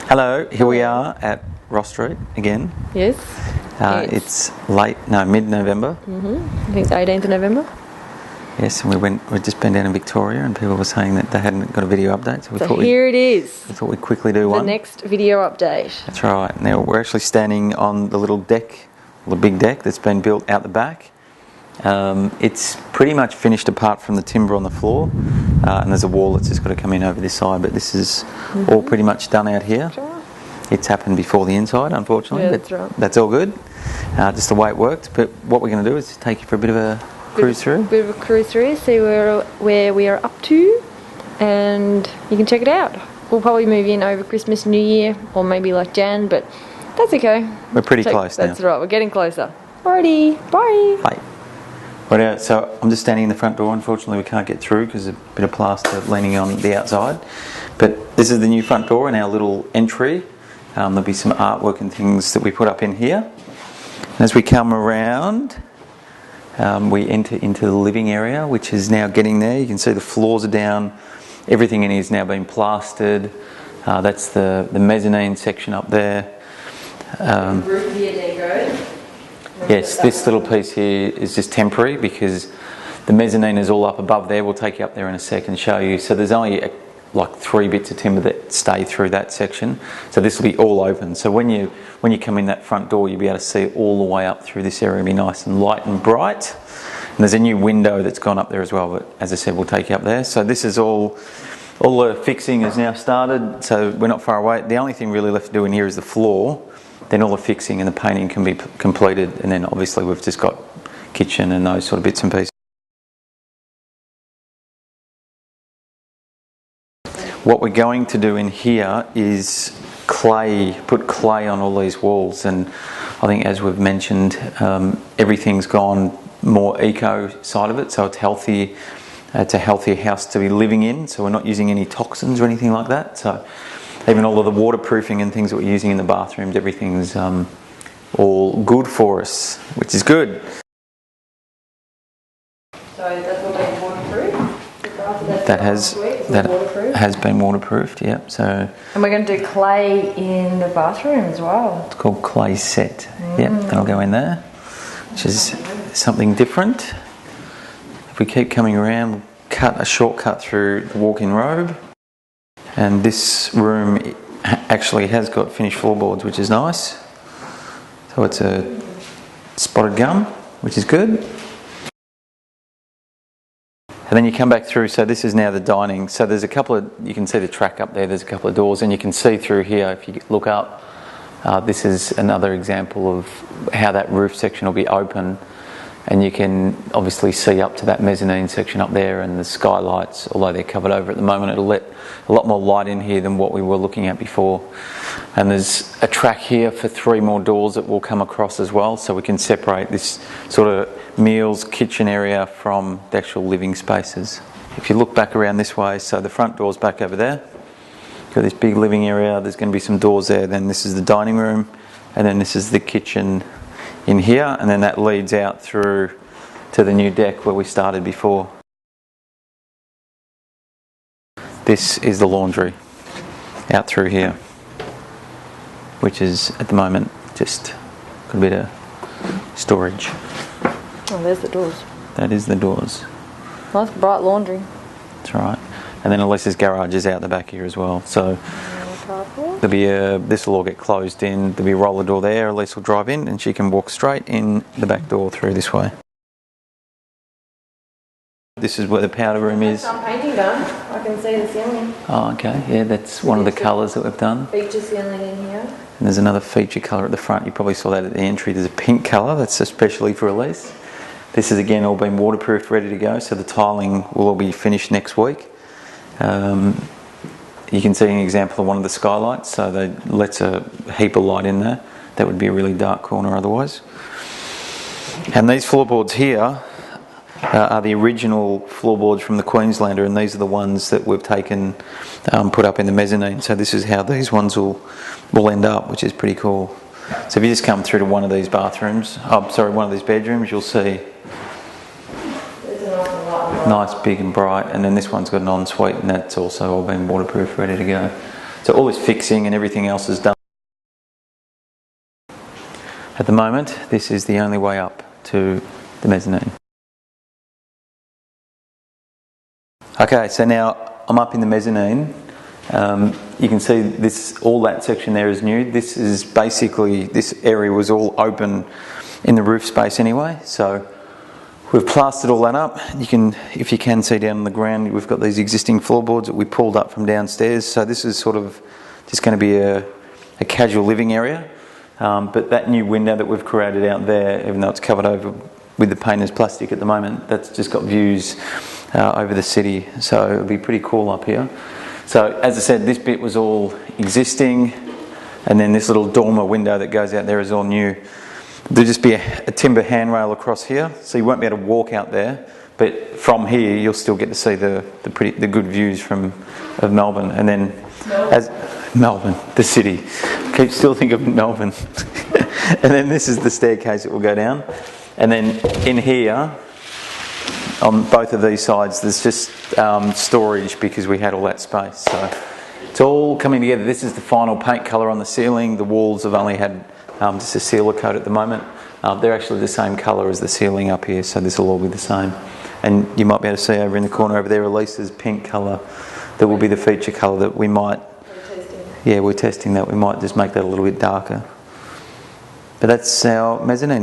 Hello, here we are at Ross Street again. Yes. It's mid-November. I think it's 18th of November. Yes, and we'd just been down in Victoria and people were saying that they hadn't got a video update. So here it is. We thought we'd quickly do one. The next video update. That's right. Now we're actually standing on the little deck, the big deck that's been built out the back. It's pretty much finished apart from the timber on the floor, and there's a wall that's just got to come in over this side, but this is all pretty much done out here. It's happened before the inside, unfortunately, that's right. That's all good. Just the way it worked. But what we're going to do is take you for a bit of a cruise through. Bit of a cruise through, see where we are up to, and you can check it out. We'll probably move in over Christmas, New Year, or maybe like Jan, but that's okay. We're pretty close now. That's right, we're getting closer. Alrighty, bye. Bye. Right, so I'm just standing in the front door. Unfortunately, we can't get through because there's a bit of plaster leaning on the outside. But this is the new front door and our little entry. There'll be some artwork and things that we put up in here. And as we come around, we enter into the living area, which is now getting there. You can see the floors are down. Everything in here is now being plastered. That's the mezzanine section up there. Roof here, Negro. Yes, this little piece here is just temporary because the mezzanine is all up above there. We'll take you up there in a sec and show you. So there's only like 3 bits of timber that stay through that section. So this will be all open. So when you come in that front door, you'll be able to see all the way up through this area. It'll be nice and light and bright. And there's a new window that's gone up there as well. But as I said, we'll take you up there. So this is all the fixing is now started. So we're not far away. The only thing really left to do in here is the floor. Then all the fixing and the painting can be completed, and then obviously we've just got kitchen and those sort of bits and pieces. What we're going to do in here is put clay on all these walls, and I think as we've mentioned, everything's gone more eco side of it, so it's healthy. It's a healthier house to be living in, so we're not using any toxins or anything like that. So even all of the waterproofing and things that we're using in the bathrooms, everything's all good for us, which is good. So that's all been waterproof? That has been waterproofed, yep. So, and we're going to do clay in the bathroom as well. It's called clay set. Yep, that'll go in there, which is something different. If we keep coming around, we'll cut a shortcut through the walk-in robe. And this room actually has got finished floorboards, which is nice. So it's a spotted gum, which is good. And then you come back through, so this is now the dining. So there's a couple of, you can see the track up there, there's a couple of doors, and you can see through here, if you look up, this is another example of how that roof section will be open. And you can obviously see up to that mezzanine section up there, and the skylights, although they're covered over at the moment, it'll let a lot more light in here than what we were looking at before. And there's a track here for 3 more doors that will come across as well, so we can separate this sort of meals kitchen area from the actual living spaces. If you look back around this way, so the front door's back over there. Got this big living area, there's going to be some doors there, then this is the dining room, and then this is the kitchen in here, and then that leads out through to the new deck where we started before. This is the laundry out through here, which is at the moment just got a bit of storage. Oh, there's the doors. That is the doors. Nice bright laundry. That's right. And then Alyssa's garage is out the back here as well. So there'll be this will all get closed in. There'll be a roller door there. Elise will drive in and she can walk straight in the back door through this way. This is where the powder room is. Some painting done. I can see the ceiling. Oh, okay. Yeah, that's one of the colours that we've done. Feature ceiling in here. And there's another feature colour at the front. You probably saw that at the entry. There's a pink colour that's especially for Elise. This is again all been waterproofed, ready to go. So the tiling will all be finished next week. You can see an example of one of the skylights, so that lets a heap of light in there. That would be a really dark corner otherwise. And these floorboards here are the original floorboards from the Queenslander, and these are the ones that we've taken, put up in the mezzanine. So this is how these ones will end up, which is pretty cool. So if you just come through to one of these bathrooms, one of these bedrooms, you'll see nice, big and bright, and then this one's got an ensuite, and that's also all been waterproof, ready to go. So all this fixing and everything else is done. At the moment, this is the only way up to the mezzanine. Okay, so now I'm up in the mezzanine. You can see this, all that section there is new. This is basically, this area was all open in the roof space anyway, so we've plastered all that up. You can, if you can see down on the ground, we've got these existing floorboards that we pulled up from downstairs. So this is sort of just going to be a casual living area. But that new window that we've created out there, even though it's covered over with the painter's plastic at the moment, that's just got views over the city. So it'll be pretty cool up here. So as I said, this bit was all existing, and then this little dormer window that goes out there is all new. There'll just be a timber handrail across here, so you won't be able to walk out there, but from here you'll still get to see the good views of Melbourne. And then as Melbourne, the city. I keep still think of Melbourne. And then this is the staircase that will go down. And then in here, on both of these sides, there's just storage because we had all that space. So it's all coming together. This is the final paint colour on the ceiling. The walls have only had just a sealer coat at the moment. They're actually the same colour as the ceiling up here, so this will all be the same. And you might be able to see over in the corner over there, Elisa's pink colour. That will be the feature colour that we might... Yeah, we're testing that. We might just make that a little bit darker. But that's our mezzanine.